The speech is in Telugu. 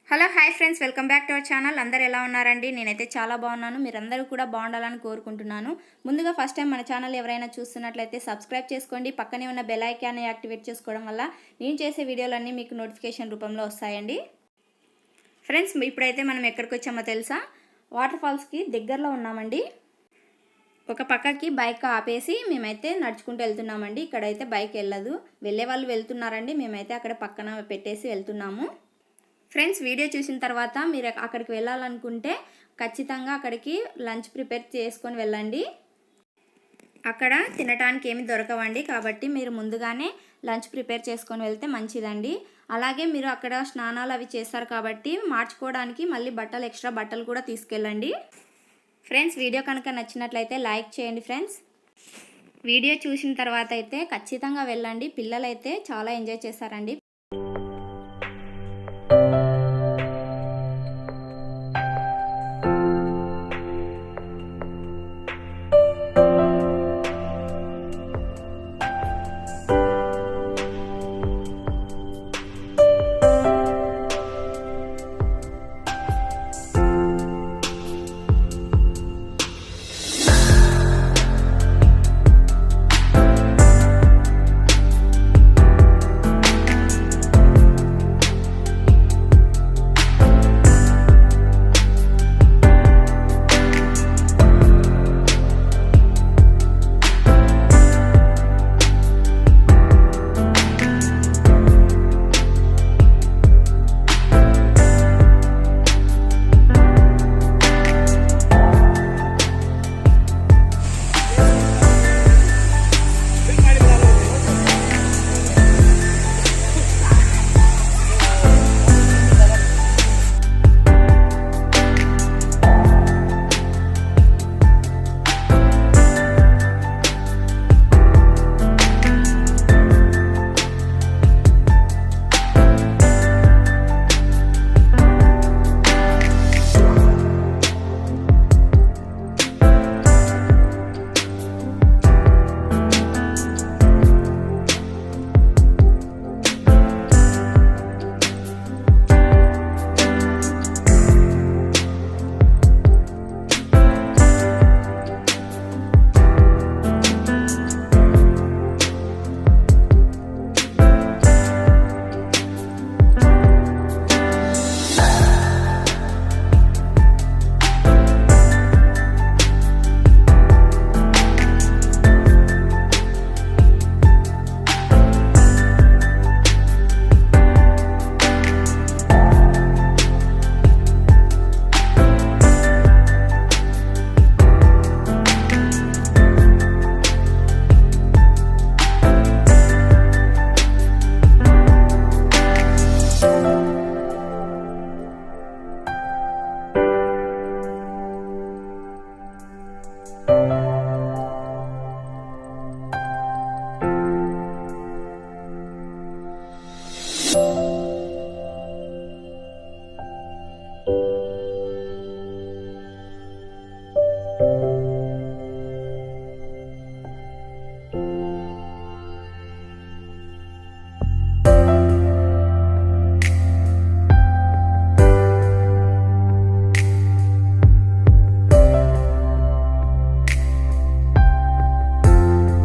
Hello hi friends, welcome back to our channel. అందరు ఎలా ఉన్నారండి? నేనైతే చాలా బాగున్నాను. మీరందరూ కూడా బాగుండాలని కోరుకుంటున్నాను. ముందుగా ఫస్ట్ టైం మన ఛానల్ ఎవరైనా చూస్తున్నట్లయితే సబ్స్క్రైబ్ చేసుకోండి. పక్కనే ఉన్న బెల్ ఐకాన్ని యాక్టివేట్ చేసుకోవడం వల్ల నేను చేసే వీడియోలన్నీ మీకు నోటిఫికేషన్ రూపంలో వస్తాయండి. ఫ్రెండ్స్, ఇప్పుడైతే మనం ఎక్కడికి వచ్చామో తెలుసా? వాటర్ ఫాల్స్కి దగ్గరలో ఉన్నామండి. ఒక పక్కకి బైక్ ఆపేసి మేమైతే నడుచుకుంటూ వెళ్తున్నామండి. ఇక్కడైతే బైక్ వెళ్ళదు, వెళ్ళే వాళ్ళు వెళ్తున్నారండి. మేమైతే అక్కడ పక్కన పెట్టేసి వెళ్తున్నాము. ఫ్రెండ్స్, వీడియో చూసిన తర్వాత మీరు అక్కడికి వెళ్ళాలనుకుంటే ఖచ్చితంగా అక్కడికి లంచ్ ప్రిపేర్ చేసుకొని వెళ్ళండి. అక్కడ తినడానికి ఏమి దొరకవండి, కాబట్టి మీరు ముందుగానే లంచ్ ప్రిపేర్ చేసుకొని వెళ్తే మంచిదండి. అలాగే మీరు అక్కడ స్నానాలు అవి చేస్తారు కాబట్టి మార్చుకోవడానికి మళ్ళీ ఎక్స్ట్రా బట్టలు కూడా తీసుకెళ్ళండి. ఫ్రెండ్స్, వీడియో కనుక నచ్చినట్లయితే లైక్ చేయండి. ఫ్రెండ్స్, వీడియో చూసిన తర్వాత అయితే ఖచ్చితంగా వెళ్ళండి. పిల్లలైతే చాలా ఎంజాయ్ చేస్తారండి.